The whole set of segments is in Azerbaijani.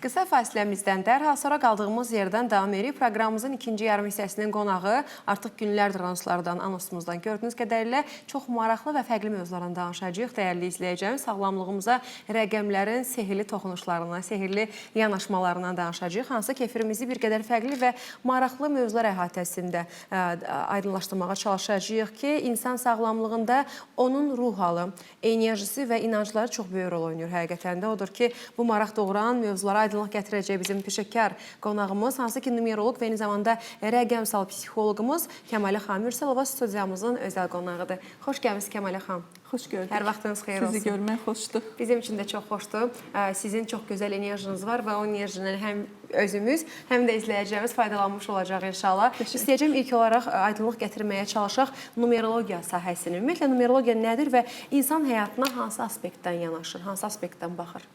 Qısa fasiləmizdən dərhal sonra qaldığımız yerdən davam edirik. Proqramımızın ikinci yarım hissəsinin qonağı artıq günlərdir anonslardan, anonsumuzdan gördüyünüz qədərilə çox maraqlı və fərqli mövzulardan danışacağıq. Dəyərli izləyəcəyimiz, sağlamlığımıza rəqəmlərin sehirli toxunuşlarından, sehirli yanaşmalarından danışacağıq. Hansı ki, efirimizi bir qədər fərqli və maraqlı mövzular əhatəsində aydınlaşdırmağa çalışacağıq ki, insan sağlamlığında onun ruh halı, enerjisi və inancları çox böyük rol oynayır həqiqətən də. Odur ki, bu maraq doğuran mövzulara aydınlıq gətirəcək bizim peşəkar qonağımız, hansı ki, numeroloq və eyni zamanda rəqəmsal psixoloqumuz Kəmalə xanım Mürsəlova studiyamızın özəl qonağıdır. Xoş gəlmisiniz Kəmalə xanım. Xoş gördük. Hər vaxtınız xeyir olsun. Sizi görmək xoşdur. Bizim üçün də çox xoşdur. Sizin çox gözəl enerjiniz var və o enerjindən həm özümüz, həm də izləyəcəyimiz faydalanmış olacaq inşallah. İstəyəcəm ilk olaraq aydınlıq gətirməyə çalışaq numerologiya sahəsini. Ümumiyyətlə, numerologiya nədir və insan həyatına hansı aspektdən yanaşır, hansı aspektdən baxır?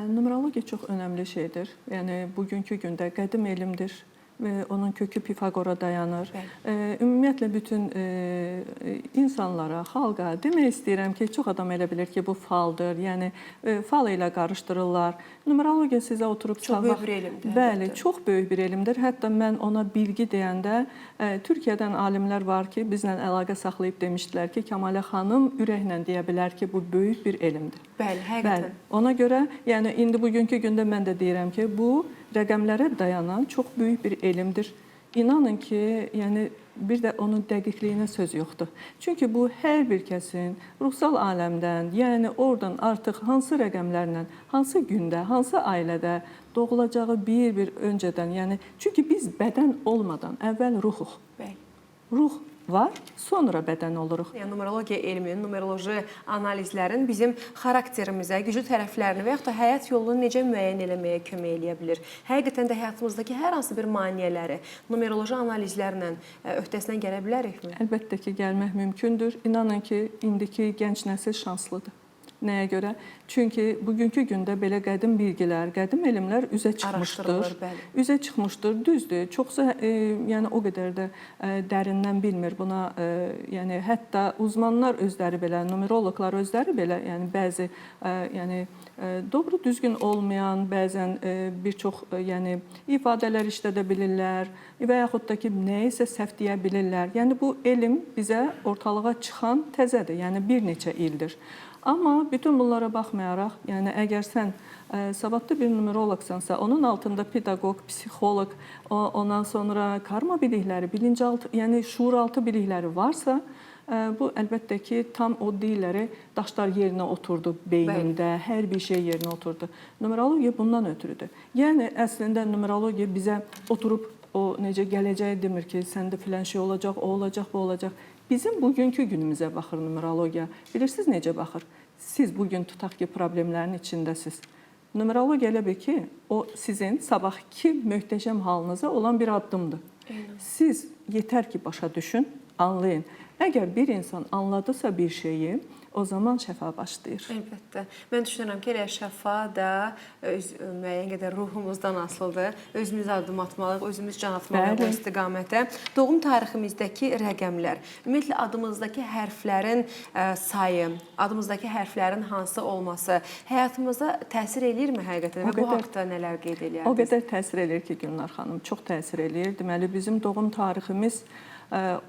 Numerologiya çox önəmli şeydir. Yəni, bugünkü gündə qədim elmdir. Onun kökü Pifaqora dayanır. Ümumiyyətlə, bütün insanlara, xalqa demək istəyirəm ki, çox adam elə bilir ki, bu faldır. Yəni, fal ilə qarışdırırlar. Numerologiya sizə oturub çox böyük bir elmdir. Bəli, çox böyük bir elmdir. Hətta mən ona bilgi deyəndə Türkiyədən alimlər var ki, bizlə əlaqə saxlayıb demişdilər ki, Kəmalə xanım ürəklə deyə bilər ki, bu böyük bir elmdir. Bəli, həqiqətən. Bəli. Ona görə, yəni indi bugünkü gündə mən də deyirəm ki, bu rəqəmlərə dayanan çox böyük bir elmdir. İnanın ki, yəni bir də onun dəqiqliyinə söz yoxdur. Çünki bu hər bir kəsin ruhsal aləmdən, yəni oradan artıq hansı rəqəmlərlə, hansı gündə, hansı ailədə doğulacağı bir öncədən, yəni çünki biz bədən olmadan əvvəl ruhuq. Bəli. Ruh var, sonra bədən oluruq. Yəni, numerologiya elminin, numeroloji analizlərin bizim xarakterimizə, güclü tərəflərini və yaxud da həyat yolunu necə müəyyən eləməyə kömək eləyə bilir? Həqiqətən də həyatımızdakı hər hansı bir maneələri numeroloji analizlərlə öhdəsindən gələ bilərikmi? Əlbəttə ki, gəlmək mümkündür. İnanın ki, indiki gənc nəsil şanslıdır. Nəyə görə? Çünki bugünkü gündə belə qədim bilgilər, qədim elmlər üzə çıxmışdır. Üzə çıxmışdır, düzdür. Çoxsa yəni o qədər də dərindən bilmir buna. Yəni hətta uzmanlar özləri belə, numeroloqlar özləri belə, yəni bəzi yəni doğru düzgün olmayan, bəzən bir çox yəni ifadələr işlədə bilirlər və yaxud da ki, nəyisə səhv deyə bilirlər. Yəni bu elm bizə ortalığa çıxan təzədir, yəni bir neçə ildir. Amma bütün bunlara baxmayaraq, yəni əgər sən savadlı bir numeroloqsansa, onun altında pedaqoq, psixoloq, ondan sonra karma bilikləri, bilinçaltı, yəni şuuraltı bilikləri varsa, bu əlbəttə ki, tam o deyilləri daşlar yerinə oturdu beynində, hər bir şey yerinə oturdu. Numerologiya bundan ötürüdür. Yəni əslində numerologiya bizə oturub o necə gələcəyi demir ki, səndə filan şey olacaq, o olacaq, bu olacaq. Bizim bugünkü günümüzə baxır numerologiya. Bilirsiniz necə baxır? Siz bugün tutaq ki, problemlərin içindəsiz. Numerologiya elə bil ki, o sizin sabahki möhtəşəm halınıza olan bir addımdır. Siz yetər ki, başa düşün, anlayın. Əgər bir insan anladısa bir şeyi, o zaman şəfa başlayır. Əlbəttə. Mən düşünürəm ki, elə şəfa da müəyyən qədər ruhumuzdan asılıdır. Özümüz addım atmalıyıq, özümüz can atmalıyıq bu istiqamətə. Doğum tariximizdəki rəqəmlər, ümumiyyətlə adımızdakı hərflərin sayı, adımızdakı hərflərin hansı olması həyatımıza təsir eləyirmi həqiqətən və bu haqda nələr qeyd eləyərdiniz? O qədər təsir eləyir ki, Gülnar xanım, çox təsir eləyir. Deməli, bizim doğum tariximiz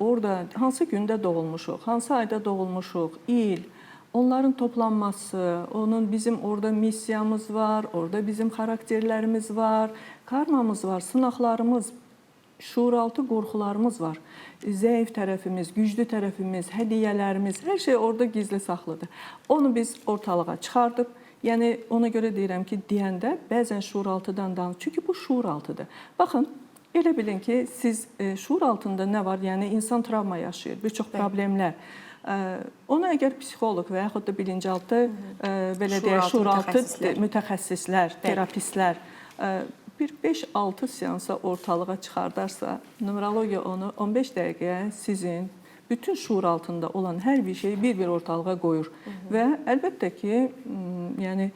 orada hansı gündə doğulmuşuq, hansı ayda doğulmuşuq, il, onların toplanması, onun bizim orada missiyamız var, orada bizim xarakterlərimiz var, karmamız var, sınaqlarımız, şuuraltı qorxularımız var, zəif tərəfimiz, güclü tərəfimiz, hədiyyələrimiz, hər şey orada gizli saxlıdır. Onu biz ortalığa çıxardıb, yəni ona görə deyirəm ki, deyəndə bəzən şuuraltıdan danışır, çünki bu şuuraltıdır. Baxın, elə bilin ki, siz şuur altında nə var? Yəni, insan travma yaşayır, bir çox problemlər. Ona əgər psixoloq və yaxud da bilincaltı, belə deyək, şuuraltı mütəxəssislər, terapistlər bir 5-6 seansa ortalığa çıxardarsa, numerologiya onu 15 dəqiqəyə sizin bütün şuur altında olan hər bir şeyi bir ortalığa qoyur. Və əlbəttə ki, yəni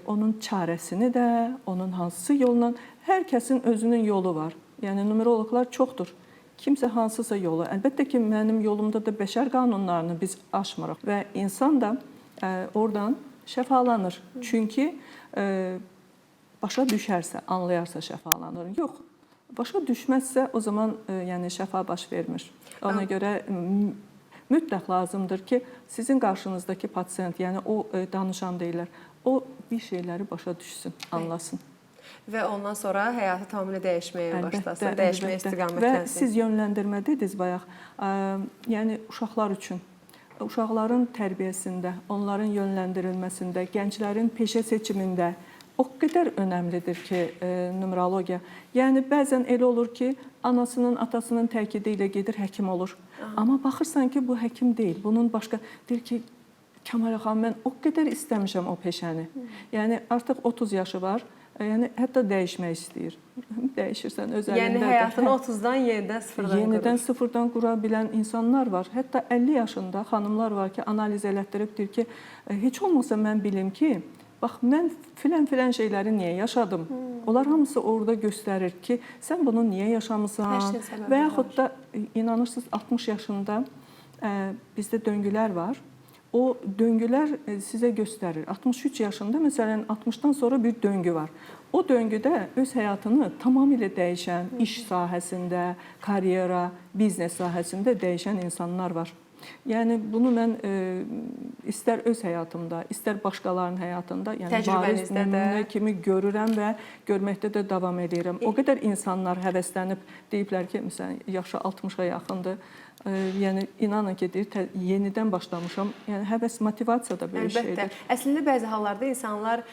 onun çarəsini də, onun hansı yolla, hər kəsin özünün yolu var. Yəni numeroloqlar çoxdur. Kimsə hansısa yolu. Əlbəttə ki, mənim yolumda da bəşər qanunlarını biz aşmırıq və insan da oradan şəfalanır. Çünki başa düşərsə, anlayarsa şəfalanır. Yox, başa düşməzsə o zaman yəni şəfa baş vermir. Ona görə mütləq lazımdır ki, sizin qarşınızdakı pasient, yəni o danışan deyirlər, o bir şeyləri başa düşsün, anlasın. Və ondan sonra həyatı tamamilə dəyişməyə başlasın, dəyişməyə Və istiqamətlənsin. siz yönləndirmə dediniz bayaq, yəni uşaqlar üçün, uşaqların tərbiyəsində, onların yönləndirilməsində, gənclərin peşə seçimində o qədər önəmlidir ki, numerologiya. Yəni bəzən elə olur ki, anasının, atasının təkidi ilə gedir, həkim olur. Amma baxırsan ki, bu həkim deyil. Bunun başqa deyir ki, Kəmal xanım, mən o qədər istəmişəm o peşəni. Yəni artıq 30 yaşı var. Yəni hətta dəyişmək istəyir. Dəyişirsən öz əlindədir. Yəni həyatını 30-dan yenidən sıfırdan qurur. Yenidən sıfırdan qura bilən insanlar var. Hətta 50 yaşında xanımlar var ki, analiz elətdirib deyir ki, heç olmasa mən bilim ki, bax mən filan şeyləri niyə yaşadım? Onlar hamısı orada göstərir ki, sən bunu niyə yaşamısan? Və yaxud da inanırsınız 60 yaşında bizdə döngülər var. O döngülər sizə göstərir. 63 yaşında məsələn 60-dan sonra bir döngü var. O döngüdə öz həyatını tamamilə dəyişən, iş sahəsində, karyera, biznes sahəsində dəyişən insanlar var. Yəni bunu mən istər öz həyatımda, istər başqalarının həyatında, yəni bariz nümunə kimi görürəm və görməkdə də davam edirəm. O qədər insanlar həvəslənib deyiblər ki, məsələn, yaşı 60-a yaxındır. Yəni inanın ki, deyir, yenidən başlamışam. Yəni həvəs, motivasiya da bir şeydir. Əslində bəzi hallarda insanlar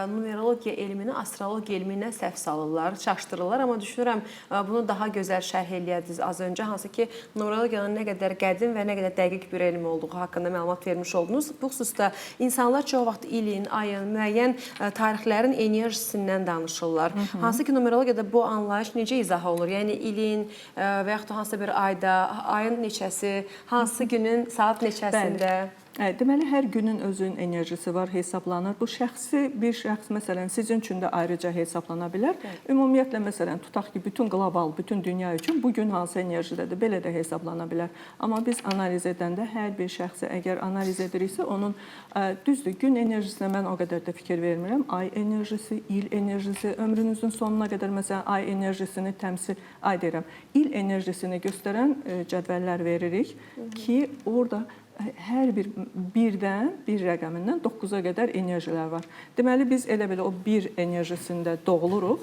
numerologiya elmini astrologiya elminə səhv salırlar, çaşdırırlar, amma düşünürəm bunu daha gözəl şərh eləyədiniz az öncə, hansı ki, numerologiyanın nə qədər qədim və nə qədər dəqiq bir elm olduğu haqqında məlumat vermiş oldunuz. Bu xüsusda insanlar çox vaxt ilin, ayın, müəyyən tarixlərin enerjisindən danışırlar. Hansı ki, numerologiyada bu anlayış necə izah olur? Yəni ilin və yaxud da hansısa bir ayda, ayın neçəsi, hansı günün saat neçəsində? Deməli, hər günün özünün enerjisi var, hesablanır. Bu şəxsi bir şəxs, məsələn, sizin üçün də ayrıca hesablana bilər. Ümumiyyətlə, məsələn, tutaq ki, bütün qlobal, bütün dünya üçün bu gün hansı enerjidədir, belə də hesablana bilər. Amma biz analiz edəndə hər bir şəxsi əgər analiz ediriksə, onun düzdür, gün enerjisinə mən o qədər də fikir vermirəm. Ay enerjisi, il enerjisi, ömrünüzün sonuna qədər, məsələn, ay enerjisini təmsil edirəm. İl enerjisini göstərən cədvəllər veririk ki, orada hər birdən, bir rəqəmindən 9-a qədər enerjilər var. Deməli, biz elə belə o bir enerjisində doğuluruq.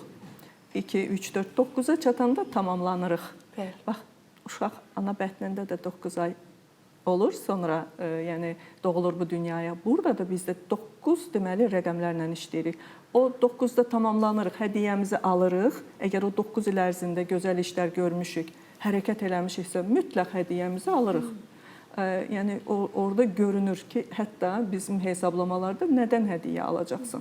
2, 3, 4, 9-a çatanda tamamlanırıq. Bax, uşaq ana bətnində də 9 ay olur, sonra yəni doğulur bu dünyaya. Burada da bizdə 9 deməli rəqəmlərlə işləyirik. O 9-da tamamlanırıq, hədiyyəmizi alırıq. Əgər o 9 il ərzində gözəl işlər görmüşük, hərəkət eləmişiksə, mütləq hədiyyəmizi alırıq. Yəni orada görünür ki, hətta bizim hesablamalarda nədən hədiyyə alacaqsın.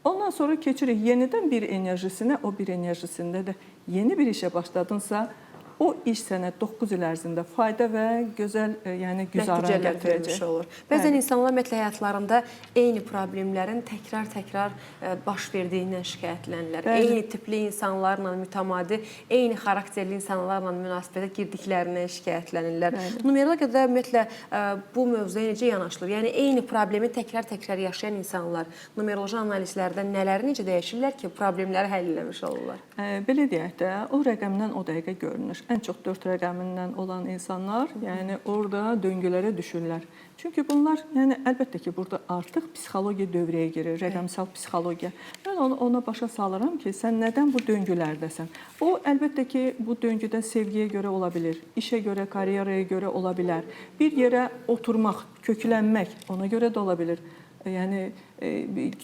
Ondan sonra keçirik yenidən bir enerjisinə, o bir enerjisində də yeni bir işə başladınsa, o iş sənə 9 il ərzində fayda və gözəl, yəni güzəran gətirəcək. Bəzən insanlar ümumiyyətlə həyatlarında eyni problemlərin təkrar baş verdiyindən şikayətlənirlər. Eyni tipli insanlarla mütəmadi, eyni xarakterli insanlarla münasibətə girdiklərindən şikayətlənirlər. Numerologiyada ümumiyyətlə bu mövzuya necə yanaşılır? Yəni eyni problemi təkrar yaşayan insanlar numeroloji analizlərdə nələri necə dəyişirlər ki, problemləri həll eləmiş olurlar? Belə deyək də, o rəqəmdən o dəqiqə görünür. Ən çox 4 rəqəmindən olan insanlar, yəni orada döngülərə düşürlər. Çünki bunlar, yəni əlbəttə ki, burada artıq psixologiya dövrəyə girir, rəqəmsal psixologiya. Mən ona başa salıram ki, sən nədən bu döngülərdəsən? O, əlbəttə ki, bu döngüdə sevgiyə görə ola bilir, işə görə, karyeraya görə ola bilər. Bir yerə oturmaq, köklənmək ona görə də ola bilir. Yəni,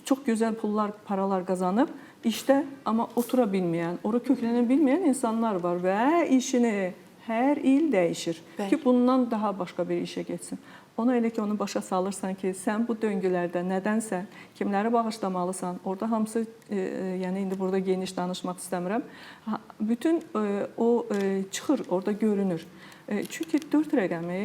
çox gözəl pullar, paralar qazanıb, İşdə, amma otura bilməyən, ora köklənə bilməyən insanlar var və işini hər il dəyişir ki, bundan daha başqa bir işə getsin. Ona elə ki, onu başa salırsan ki, sən bu döngülərdə nədənsə, kimləri bağışlamalısan, orada hamısı, yəni indi burada geniş danışmaq istəmirəm, bütün o çıxır, orada görünür. Çünki 4 rəqəmi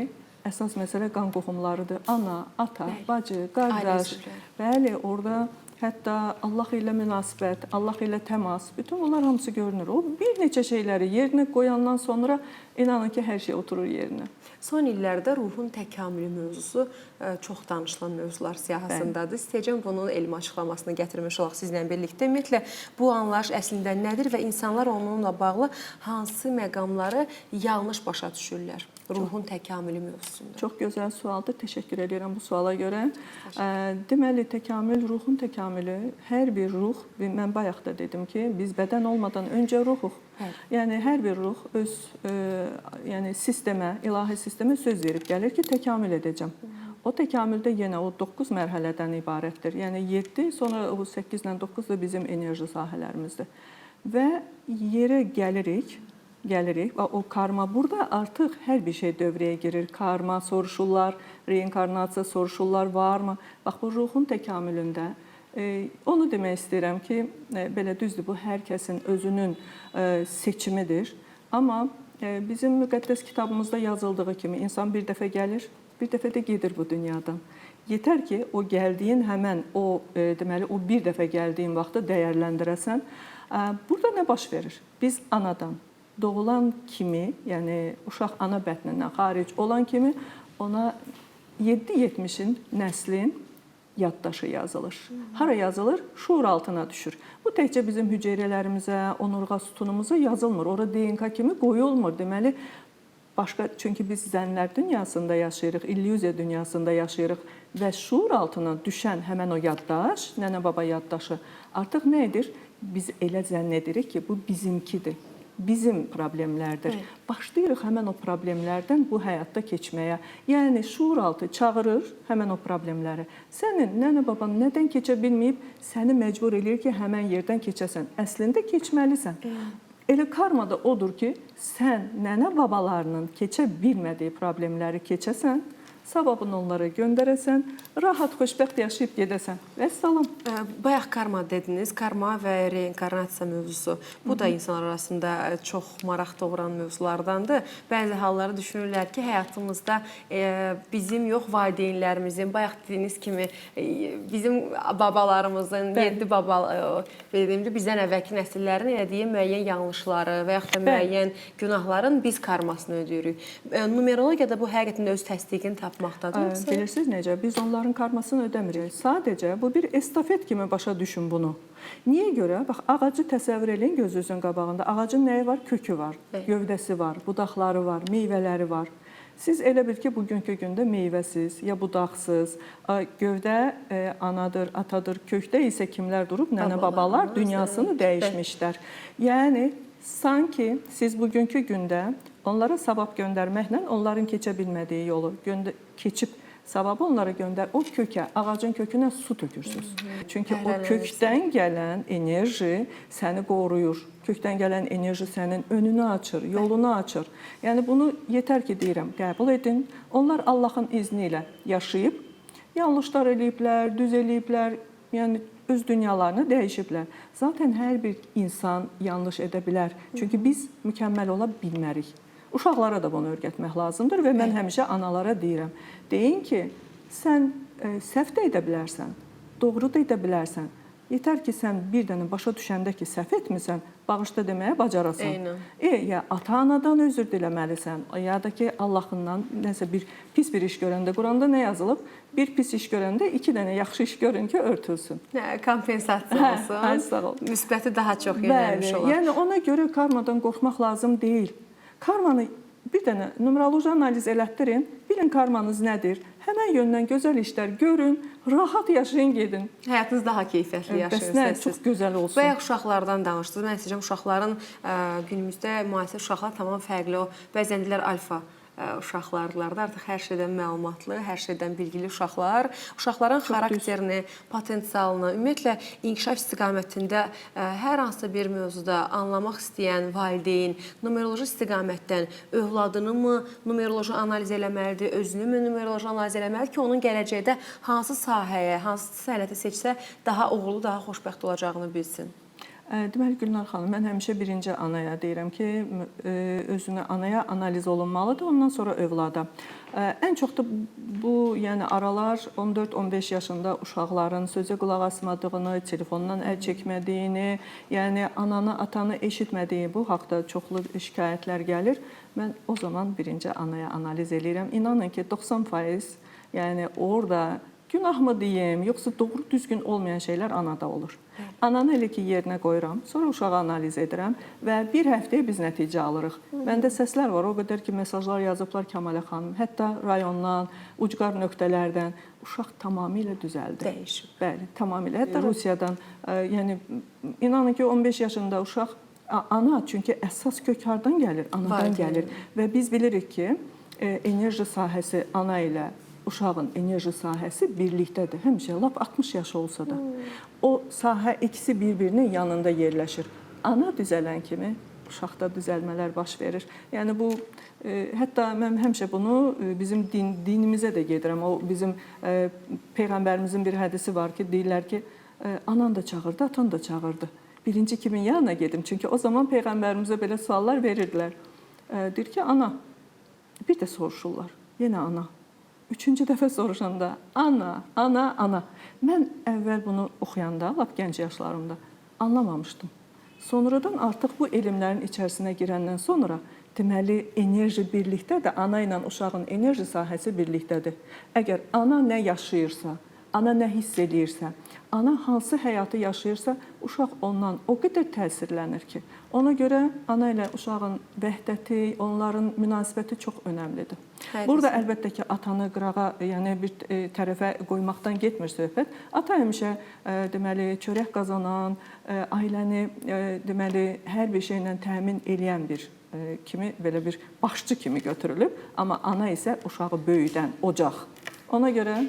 əsas məsələ qan qohumlarıdır. Ana, ata, bacı, qardaş, bəli, orada hətta Allah ilə münasibət, Allah ilə təmas, bütün bunlar hamısı görünür. O bir neçə şeyləri yerinə qoyandan sonra İnanın ki, hər şey oturur yerinə. Son illərdə ruhun təkamülü mövzusu çox danışılan mövzular siyahısındadır. İstəyəcəm bunun elmi açıqlamasını gətirmiş olaq sizlə birlikdə. Ümumiyyətlə, bu anlayış əslində nədir və insanlar onunla bağlı hansı məqamları yanlış başa düşürlər ruhun təkamülü mövzusunda? Çox gözəl sualdır. Təşəkkür edirəm bu suala görə. Deməli, təkamül, ruhun təkamülü, hər bir ruh, mən bayaq da dedim ki, biz bədən olmadan öncə ruhuq. Yəni, hər bir ruh öz sistemə, ilahi sistemə söz verib gəlir ki, təkamül edəcəm. O təkamüldə yenə o 9 mərhələdən ibarətdir. Yəni 7, sonra o 8 ilə 9 da bizim enerji sahələrimizdir. Və yerə gəlirik və o karma burada artıq hər bir şey dövrəyə girir. Karma soruşurlar, reinkarnasiya soruşurlar, varmı? Bax, bu ruhun təkamülündə onu demək istəyirəm ki, belə düzdür, bu hər kəsin özünün seçimidir. Amma bizim müqəddəs kitabımızda yazıldığı kimi insan bir dəfə gəlir, bir dəfə də gedir bu dünyadan. Yetər ki, o gəldiyin həmən deməli, o bir dəfə gəldiyin vaxtı dəyərləndirəsən. Burada nə baş verir? Biz anadan doğulan kimi, yəni uşaq ana bətnindən xaric olan kimi ona 7-70-in nəslin yaddaşı yazılır. Hara yazılır? Şuur altına düşür. Bu təkcə bizim hüceyrələrimizə, onurğa sütunumuza yazılmır. Ora DNK kimi qoyulmur. Deməli, başqa, çünki biz zənnlər dünyasında yaşayırıq, illüziya dünyasında yaşayırıq və şuur altına düşən həmən o yaddaş, nənə-baba yaddaşı artıq nə edir? Biz elə zənn edirik ki, bu bizimkidir. Bizim problemlərdir. Başlayırıq həmən o problemlərdən bu həyatda keçməyə. Yəni, şuur altı çağırır həmən o problemləri. Sənin nənə-baban nədən keçə bilməyib, səni məcbur edir ki, həmən yerdən keçəsən. Əslində keçməlisən. Elə karma da odur ki, sən nənə-babalarının keçə bilmədiyi problemləri keçəsən, savabını onlara göndərəsən, rahat, xoşbəxt yaşayıb gedəsən. Vəssalam. Bayaq karma dediniz, karma və reinkarnasiya mövzusu. Bu da insanlar arasında çox maraq doğuran mövzulardandır. Bəzi halları düşünürlər ki, həyatımızda bizim yox, valideynlərimizin, bayaq dediyiniz kimi, bizim babalarımızın, 7 baba, bizdən əvvəlki nəsillərin elədiyi müəyyən yanlışları və yaxud da müəyyən günahların biz karmasını ödəyirik. Numerologiyada bu həqiqətən öz təsdiqini tapmaqdadır. Bilirsiniz necə? Biz onların karmasını ödəmirik. Sadəcə bu bir estafet kimi başa düşün bunu. Niyə görə? Bax, ağacı təsəvvür edin gözünüzün qabağında. Ağacın nəyi var? Kökü var, gövdəsi var, budaqları var, meyvələri var. Siz elə bil ki, bugünkü gündə meyvəsiz, ya budaqsız, gövdə anadır, atadır, kökdə isə kimlər durub? Nənə-babalar dünyasını dəyişmişlər. Yəni, sanki siz bugünkü gündə onlara savab göndərməklə onların keçə bilmədiyi yolu keçib savabı onlara göndər, o kökə, ağacın kökünə su tökürsünüz. Çünki o kökdən gələn enerji səni qoruyur. Kökdən gələn enerji sənin önünü açır, yolunu açır. Yəni bunu yetər ki, deyirəm, qəbul edin. Onlar Allahın izni ilə yaşayıb, yanlışlar eləyiblər, düz eləyiblər, yəni öz dünyalarını dəyişiblər. Zaten hər bir insan yanlış edə bilər. Çünki biz mükəmməl ola bilmərik. Uşaqlara da bunu öyrətmək lazımdır və mən həmişə analara deyirəm. Deyin ki, sən səhv də edə bilərsən, doğru da edə bilərsən. Yetər ki, sən bir dənə başa düşəndə ki, səhv etmirsən, bağışla deməyə bacarasan. Ya ata-anadan özür diləməlisən, ya da ki, Allahından nəsə bir pis bir iş görəndə, Quranda nə yazılıb? Bir pis iş görəndə 2 dənə yaxşı iş görün ki, örtülsün. Kompensasiya olsun, müsbəti daha çox yönəlmiş olar. Yəni ona görə karmadan qorxmaq lazım deyil. Karmanı bir dənə numeroloji analiz elətdirin, bilin karmanız nədir, həmən yöndən gözəl işlər görün, rahat yaşayın, gedin. Həyatınız daha keyfiyyətli yaşayın. Bəs nə, çox gözəl olsun. Bayaq uşaqlardan danışdınız. Mən istəyəcəm uşaqların günümüzdə müasir uşaqlar tamam fərqli. Bəzən deyirlər alfa uşaqlardılar da, artıq hər şeydən məlumatlı, hər şeydən bilgili uşaqlar. Uşaqların xarakterini, potensialını, ümumiyyətlə inkişaf istiqamətində hər hansı bir mövzuda anlamaq istəyən valideyn numeroloji istiqamətdən övladını mı numeroloji analiz eləməlidir, özünü mü numeroloji analiz eləməlidir ki, onun gələcəkdə hansı sahəyə, hansı sənəti seçsə daha uğurlu, daha xoşbəxt olacağını bilsin? Deməli Gülnar xanım, mən həmişə birinci anaya deyirəm ki, özünə anaya analiz olunmalıdır, ondan sonra övlada. Ən çox da bu, yəni aralar 14-15 yaşında uşaqların sözə qulaq asmadığını, telefondan əl çəkmədiyini, yəni ananı, atanı eşitmədiyi bu haqda çoxlu şikayətlər gəlir. Mən o zaman birinci anaya analiz eləyirəm. İnanın ki, 90%, yəni orada günahmı deyim, yoxsa doğru düzgün olmayan şeylər anada olur. Ananı elə ki yerinə qoyuram, sonra uşağı analiz edirəm və bir həftəyə biz nəticə alırıq. Məndə səslər var, o qədər ki mesajlar yazıblar Kəmalə xanım, hətta rayondan, ucqar nöqtələrdən uşaq tamamilə düzəldi. Dəyişib. Bəli, tamamilə. Hətta Rusiyadan, yəni inanın ki 15 yaşında uşaq ana, çünki əsas kök hardan gəlir? Anadan gəlir və biz bilirik ki, enerji sahəsi ana ilə uşağın enerji sahəsi birlikdədir. Həmişə lap 60 yaşı olsa da. O sahə ikisi bir-birinin yanında yerləşir. Ana düzələn kimi uşaqda düzəlmələr baş verir. Yəni bu hətta mən həmişə bunu bizim dinimizə də gedirəm. O bizim peyğəmbərimizin bir hədisi var ki, deyirlər ki, anan da çağırdı, atan da çağırdı. Birinci kimin yanına gedim? Çünki o zaman peyğəmbərimizə belə suallar verirdilər. Deyir ki, ana. Bir də soruşurlar. Yenə ana. Üçüncü dəfə soruşanda ana, ana, ana. Mən əvvəl bunu oxuyanda, lap gənc yaşlarımda anlamamışdım. Sonradan artıq bu elmlərin içərisinə girəndən sonra deməli enerji birlikdədir. Ana ilə uşağın enerji sahəsi birlikdədir. Əgər ana nə yaşayırsa, ana nə hiss eləyirsə, ana hansı həyatı yaşayırsa, uşaq ondan o qədər təsirlənir ki, ona görə ana ilə uşağın vəhdəti, onların münasibəti çox önəmlidir. Burada əlbəttə ki, atanı qırağa, yəni bir tərəfə qoymaqdan getmir söhbət. Ata həmişə deməli çörək qazanan, ailəni deməli hər bir şeylə təmin eləyən bir kimi, belə bir başçı kimi götürülüb, amma ana isə uşağı böyüdən ocaq. Ona görə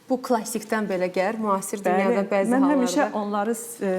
bu klassikdən belə gəlir, müasir dünyada bəzi hallarda. Mən həmişə onları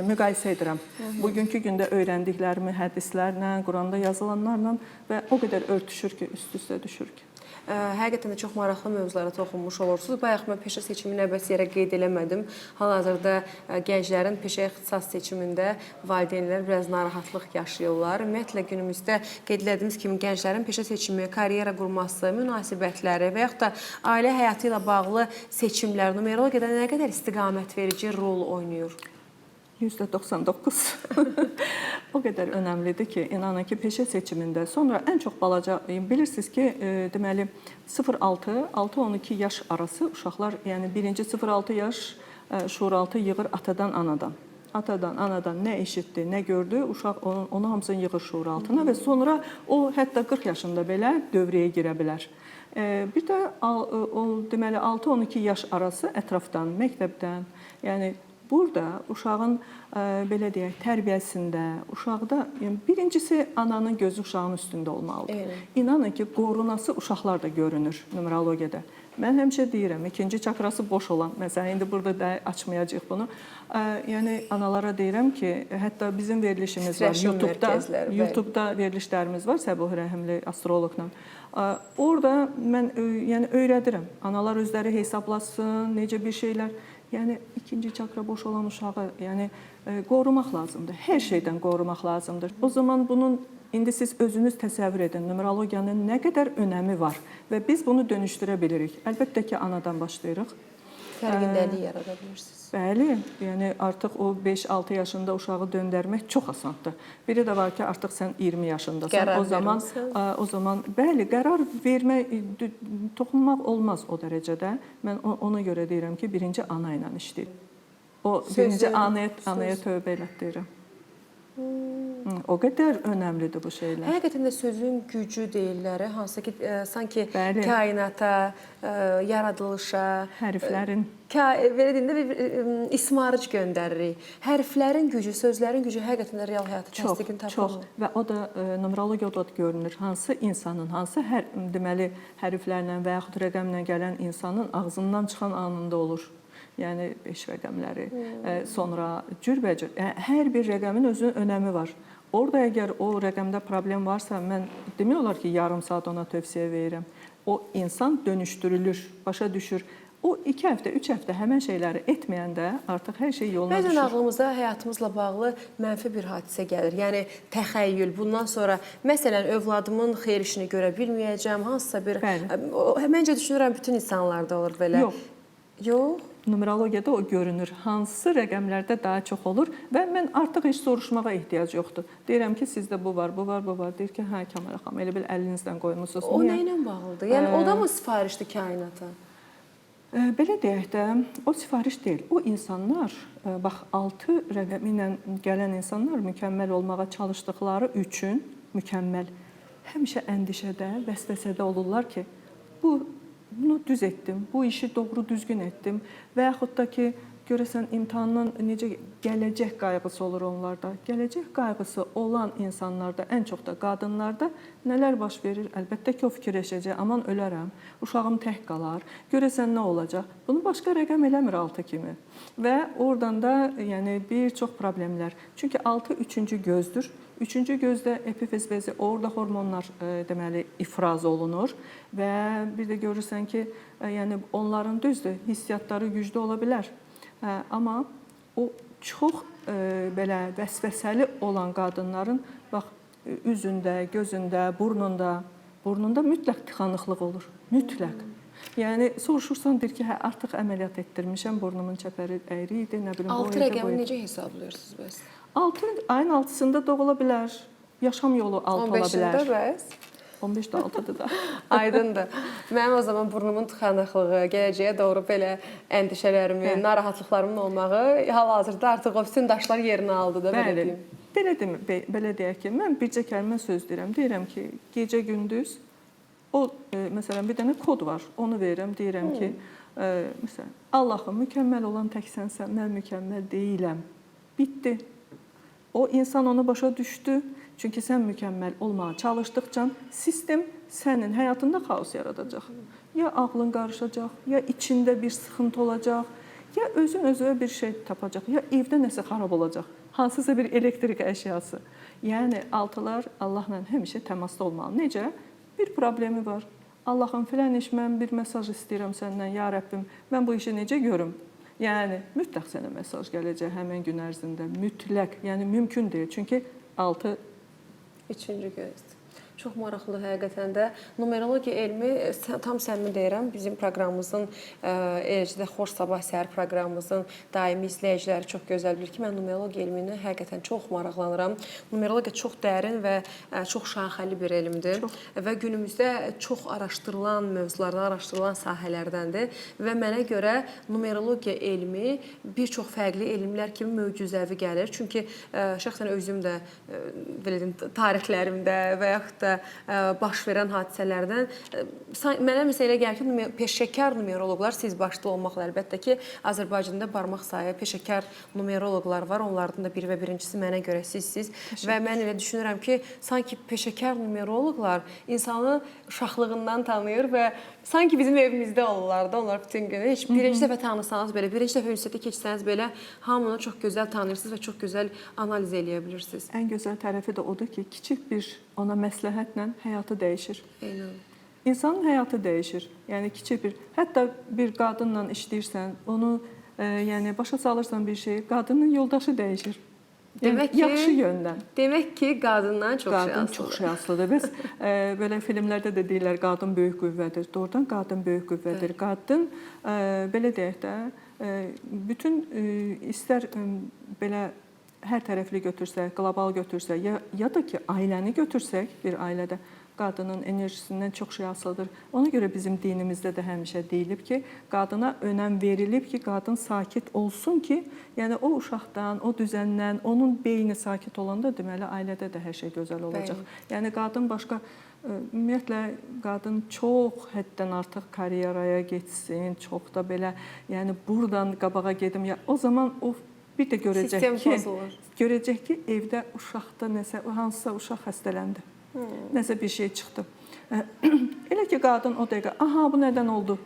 müqayisə edirəm. Bugünkü gündə öyrəndiklərimi hədislərlə, Quranda yazılanlarla və o qədər örtüşür ki, üst-üstə düşür ki. Həqiqətən də çox maraqlı mövzulara toxunmuş olursunuz. Bayaq mən peşə seçimi növbəsi yerə qeyd eləmədim. Hal-hazırda gənclərin peşə ixtisas seçimində valideynlər biraz narahatlıq yaşayırlar. Ümumiyyətlə günümüzdə qeyd etdiyimiz kimi gənclərin peşə seçimi, karyera qurması, münasibətləri və yaxud da ailə həyatı ilə bağlı seçimlər numerologiyada nə qədər istiqamət verici rol oynayır? %99 o qədər önəmlidir ki, inanın ki, peşə seçimində sonra ən çox balaca, bilirsiniz ki, deməli 0-6-12 yaş arası uşaqlar, yəni birinci 0-6 yaş şuuraltı yığır atadan, anadan. Atadan, anadan nə eşitdi, nə gördü, uşaq onu hamısını yığır şuuraltına və sonra o hətta 40 yaşında belə dövrəyə girə bilər. Bir də deməli 6-12 yaş arası ətrafdan, məktəbdən, yəni burada uşağın belə deyək, tərbiyəsində, uşaqda birincisi ananın gözü uşağın üstündə olmalıdır. İnanın ki, qorunası uşaqlar da görünür numerologiyada. Mən həmişə deyirəm, ikinci çakrası boş olan, məsələn, indi burada da açmayacağıq bunu. Yəni analara deyirəm ki, hətta bizim verilişimiz var, YouTube'da verilişlərimiz var Səbuh Rəhimli astroloqla. Orada mən yəni öyrədirəm. Analar özləri hesablasın, necə bir şeylər. Yəni ikinci çakra boş olan uşağı, yəni qorumaq lazımdır. Hər şeydən qorumaq lazımdır. O zaman bunun indi siz özünüz təsəvvür edin, numerologiyanın nə qədər önəmi var və biz bunu dönüşdürə bilirik. Əlbəttə ki, anadan başlayırıq. Fərqindəlik yarada bilirsiniz. Bəli, yəni artıq o 5-6 yaşında uşağı döndərmək çox asandır. Biri də var ki, artıq sən 20 yaşındasan. O zaman bəli, qərar vermək, toxunmaq olmaz o dərəcədə. Mən ona görə deyirəm ki, birinci ana ilə işləyir. O birinci anaya tövbə elətdirirəm. O qədər önəmlidir bu şeylər. Həqiqətən də sözün gücü deyirlər, hansı ki, sanki kainata, yaradılışa, hərflərin, belə deyəndə bir ismarıc göndəririk. Hərflərin gücü, sözlərin gücü həqiqətən də real həyatı təsdiqini tapır. Çox. Və o da numerologiyada görünür. Hansı insanın, hansı deməli hərflərlə və yaxud rəqəmlə gələn insanın ağzından çıxan anında olur. Yəni 5 rəqəmləri, sonra cürbəcür. Hər bir rəqəmin özünün önəmi var. Orada əgər o rəqəmdə problem varsa, mən demək olar ki, yarım saat ona tövsiyə verirəm. O insan dönüşdürülür, başa düşür. o 2 həftə, 3 həftə həmən şeyləri etməyəndə artıq hər şey yoluna düşür. Bəzən ağlımıza həyatımızla bağlı mənfi bir hadisə gəlir. Yəni təxəyyül, bundan sonra məsələn övladımın xeyir işini görə bilməyəcəm, hansısa bir məncə düşünürəm bütün insanlarda olur belə. Yox. Yox. Numerologiyada o görünür. Hansı rəqəmlərdə daha çox olur və mən artıq heç soruşmağa ehtiyac yoxdur. Deyirəm ki, sizdə bu var, bu var, bu var. Deyir ki, hə Kəmal xanım, elə bil əlinizdən qoymusunuz. O nə ilə bağlıdır? Yəni o da mı sifarişdir kainata? Belə deyək də, o sifariş deyil. O insanlar, bax 6 rəqəmi ilə gələn insanlar mükəmməl olmağa çalışdıqları üçün mükəmməl həmişə əndişədə, vəsvəsədə olurlar ki, bunu düz etdim, bu işi doğru düzgün etdim və yaxud da ki, görəsən imtahandan necə gələcək qayğısı olur onlarda. Gələcək qayğısı olan insanlarda, ən çox da qadınlarda nələr baş verir? Əlbəttə ki, o fikirləşəcək, aman ölərəm, uşağım tək qalar, görəsən nə olacaq? Bunu başqa rəqəm eləmir 6 kimi. Və oradan da yəni bir çox problemlər. Çünki 6 üçüncü gözdür. Üçüncü gözdə epifiz bezi, orada hormonlar deməli ifraz olunur və bir də görürsən ki, yəni onların düzdür, hissiyatları güclü ola bilər. Amma o çox belə vəsvəsəli olan qadınların bax üzündə, gözündə, burnunda mütləq tıxanıqlıq olur. Mütləq. Yəni soruşursan deyir ki, hə artıq əməliyyat etdirmişəm, burnumun çəpəri əyri idi, nə bilim. 6 rəqəmi necə hesablayırsınız bəs? 6 ayın 6-sında doğula bilər. Yaşam yolu 6 ola bilər. 15-də bəs? 15 də 6-dır da. Aydındır. Mənim o zaman burnumun tıxanıqlığı, gələcəyə doğru belə əndişələrimin, narahatlıqlarımın olmağı hal-hazırda artıq o bütün daşlar yerini aldı da belə deyim. Belə deyək ki, mən bircə kəlmə söz deyirəm. Deyirəm ki, gecə-gündüz o məsələn bir dənə kod var. Onu verirəm, deyirəm ki, məsələn, Allahım mükəmməl olan tək sənsən, mən mükəmməl deyiləm. Bitdi. O insan onu başa düşdü. Çünki sən mükəmməl olmağa çalışdıqca sistem sənin həyatında xaos yaradacaq. Ya ağlın qarışacaq, ya içində bir sıxıntı olacaq, ya özün-özünə bir şey tapacaq, ya evdə nəsə xarab olacaq. Hansısa bir elektrik əşyası. Yəni altılar Allahla həmişə təmasda olmalı. Necə? Bir problemi var. Allahım filan iş, mən bir mesaj istəyirəm səndən, ya Rəbbim, mən bu işi necə görüm? Yəni mütləq sənə mesaj gələcək həmin gün ərzində. Mütləq, yəni mümkün deyil. Çünki 6 üçüncü gözdür. Çox maraqlı həqiqətən də. Numerologiya elmi, tam səmimi deyirəm, bizim proqramımızın, eləcə də Xoş Sabah səhər proqramımızın daimi izləyiciləri çox gözəl bilir ki, mən numerologiya elminə həqiqətən çox maraqlanıram. Numerologiya çox dərin və çox şaxəli bir elmdir. Və günümüzdə çox araşdırılan mövzulardan, araşdırılan sahələrdəndir. Və mənə görə numerologiya elmi bir çox fərqli elmlər kimi möcüzəvi gəlir. Çünki şəxsən özüm də belə deyim, tarixlərimdə və yaxud da baş verən hadisələrdən mənə məsələ elə gəlir ki, peşəkar numeroloqlar, siz başda olmaqla əlbəttə ki, Azərbaycanda barmaq sayı peşəkar numeroloqlar var. Onlardan da biri və birincisi mənə görə sizsiz. Və mən elə düşünürəm ki, sanki peşəkar numeroloqlar insanı uşaqlığından tanıyır və sanki bizim evimizdə olurlar da onlar bütün gün. Heç birinci dəfə tanısanız belə, birinci dəfə ünsiyyətə keçsəniz belə hamını çox gözəl tanıyırsınız və çox gözəl analiz eləyə bilirsiniz. Ən gözəl tərəfi də odur ki, kiçik bir ona məsləhətlə həyatı dəyişir. Eynən. İnsanın həyatı dəyişir. Yəni kiçik bir, hətta bir qadınla işləyirsən, onu yəni başa salırsan bir şeyi, qadının yoldaşı dəyişir. Demək ki, yaxşı yöndən. Demək ki, qadından çox şey asılıdır. Qadın çox şey asılıdır. Biz belə filmlərdə də deyirlər, qadın böyük qüvvədir. Doğrudan qadın böyük qüvvədir. Qadın belə deyək də, bütün istər belə hər tərəfli götürsək, qlobal götürsək, ya da ki, ailəni götürsək, bir ailədə qadının enerjisindən çox şey asılıdır. Ona görə bizim dinimizdə də həmişə deyilib ki, qadına önəm verilib ki, qadın sakit olsun ki, yəni o uşaqdan, o düzəndən, onun beyni sakit olanda deməli ailədə də hər şey gözəl olacaq. Yəni qadın başqa ümumiyyətlə qadın çox həddən artıq karyeraya getsin, çox da belə, yəni burdan qabağa gedim. O zaman o bir də görəcək ki, evdə uşaqda nəsə, hansısa uşaq xəstələndi. Nəsə bir şey çıxdı. Elə ki, qadın o dəqiqə, aha, bu nədən oldu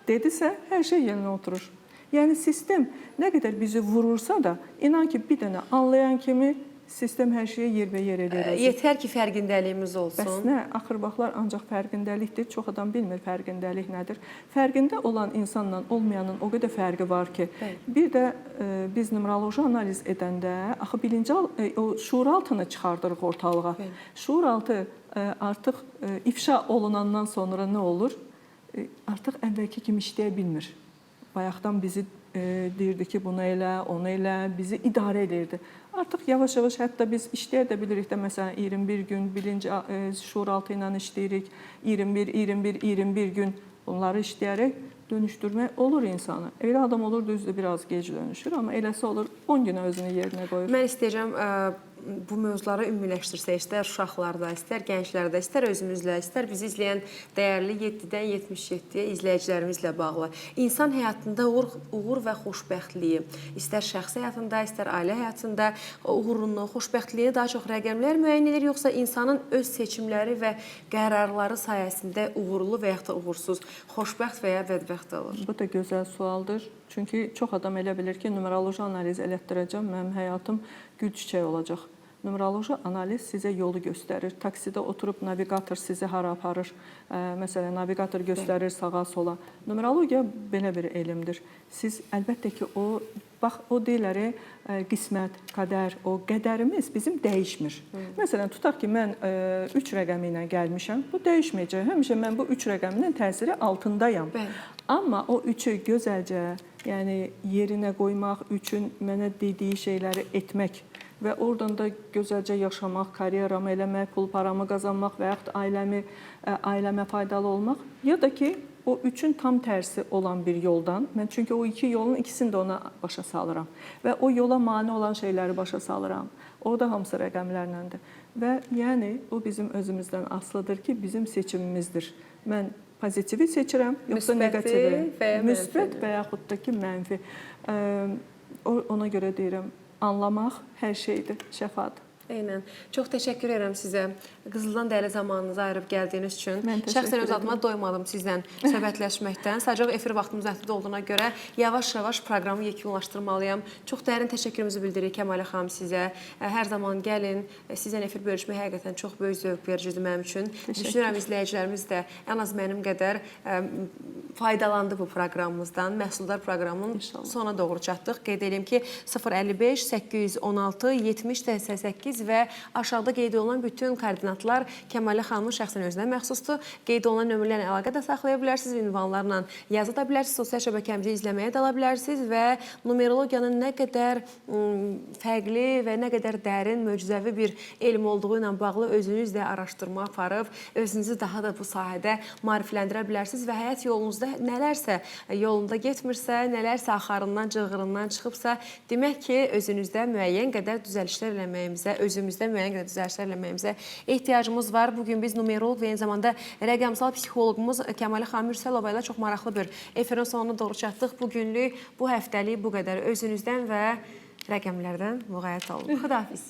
dedisə, hər şey yerinə oturur. Yəni, sistem nə qədər bizi vurursa da, inan ki, bir dənə anlayan kimi sistem hər şeyə yerbəyer edir. Yetər ki, fərqindəliyimiz olsun. Bəs nə? Axırbaxlar ancaq fərqindəlikdir. Çox adam bilmir fərqindəlik nədir. Fərqində olan insanla olmayanın o qədər fərqi var ki, bir də biz numeroloji analiz edəndə axı bilinci o şuuraltını çıxardırıq ortalığa. Şuuraltı artıq ifşa olunandan sonra nə olur? Artıq əvvəlki kimi işləyə bilmir. Bayaqdan bizi deyirdi ki, bunu elə, onu elə, bizi idarə edirdi. Artıq yavaş-yavaş hətta biz işləyə də bilirik də, məsələn, 21 gün bilinci şuuraltı ilə işləyirik, 21 gün bunları işləyərək dönüşdürmək olur insanı. Elə adam olur, düzdür, biraz gec dönüşür, amma eləsi olur, 10 günə özünü yerinə qoyur. Mən istəyəcəm bu mövzuları ümumiləşdirsək, istər uşaqlarda, istər gənclərdə, istər özümüzlə, istər bizi izləyən dəyərli 7-dən 77-yə izləyicilərimizlə bağlı. İnsan həyatında uğur və xoşbəxtliyi, istər şəxsi həyatında, istər ailə həyatında uğurunu, xoşbəxtliyini daha çox rəqəmlər müəyyən edir, yoxsa insanın öz seçimləri və qərarları sayəsində uğurlu və yaxud da uğursuz, xoşbəxt və ya bədbəxt olur? Bu da gözəl sualdır. Çünki çox adam elə bilir ki, numeroloji analiz elətdirəcəm, mənim həyatım gül çiçək olacaq. Numeroloji analiz sizə yolu göstərir. Taksidə oturub navigator sizi hara aparır. Məsələn, navigator göstərir sağa, sola. Numerologiya belə bir elmdir. Siz əlbəttə ki, o deyirlər, qismət, qədər, o qədərimiz bizim dəyişmir. Məsələn, tutaq ki, mən 3 rəqəmi ilə gəlmişəm. Bu dəyişməyəcək. Həmişə mən bu 3 rəqəminin təsiri altındayam. Amma o 3-ü gözəlcə, yəni yerinə qoymaq üçün mənə dediyi şeyləri etmək və oradan da gözəlcə yaşamaq, karyeramı eləmək, pul paramı qazanmaq və yaxud ailəmə faydalı olmaq, ya da ki, o üçün tam tərsi olan bir yoldan, mən çünki o iki yolun ikisini də ona başa salıram və o yola mane olan şeyləri başa salıram. O da hamısı rəqəmlərləndir və yəni o bizim özümüzdən asılıdır ki, bizim seçimimizdir. Mən pozitivi seçirəm, yoxsa negativi, müsbət və yaxud da ki, mənfi. Ona görə deyirəm, anlamaq hər şeydir, şəfadır. Eynən. Çox təşəkkür edirəm sizə. Qızıldan dəyərli zamanınızı ayırıb gəldiyiniz üçün. Şəxsən öz adıma doymadım sizlə söhbətləşməkdən. Sadəcə efir vaxtımız məhdud olduğuna görə yavaş-yavaş proqramı yekunlaşdırmalıyam. Çox dərin təşəkkürümüzü bildiririk Kəmalə xanım sizə. Hər zaman gəlin. Sizlə efir bölüşmək həqiqətən çox böyük zövq vericidir mənim üçün. Düşünürəm izləyicilərimiz də ən az mənim qədər faydalandı bu proqramımızdan. Məhsuldar proqramın sona doğru çatdıq. Qeyd edeyim ki, 055 816 70 88 və aşağıda qeyd olunan bütün koordinatlar Kəmalə xanımın şəxsən özünə məxsusdur. Qeyd olunan nömrələrlə əlaqə də saxlaya bilərsiniz, ünvanlarla yazı da bilərsiniz, sosial şəbəkəmizi izləməyə də ala bilərsiniz və numerologiyanın nə qədər fərqli və nə qədər dərin, möcüzəvi bir elm olduğu ilə bağlı özünüz də araşdırma aparıb, özünüzü daha da bu sahədə maarifləndirə bilərsiniz və həyat yolunuzda nələrsə yolunda getmirsə, nələrsə axarından, cığırından çıxıbsa, demək ki, özünüzdə müəyyən qədər düzəlişlər eləməyimizə, özümüzdə müəyyən qədər düzəlişlər eləməyimizə ehtiyacımız var. Bugün biz numeroloq və eyni zamanda rəqəmsal psixoloqumuz Kəmalə xanım Mürsəlova ilə çox maraqlı bir efirin sonuna doğru çatdıq. Bu günlük, bu həftəlik bu qədər. Özünüzdən və rəqəmlərdən müğayət olun. Xudahafiz.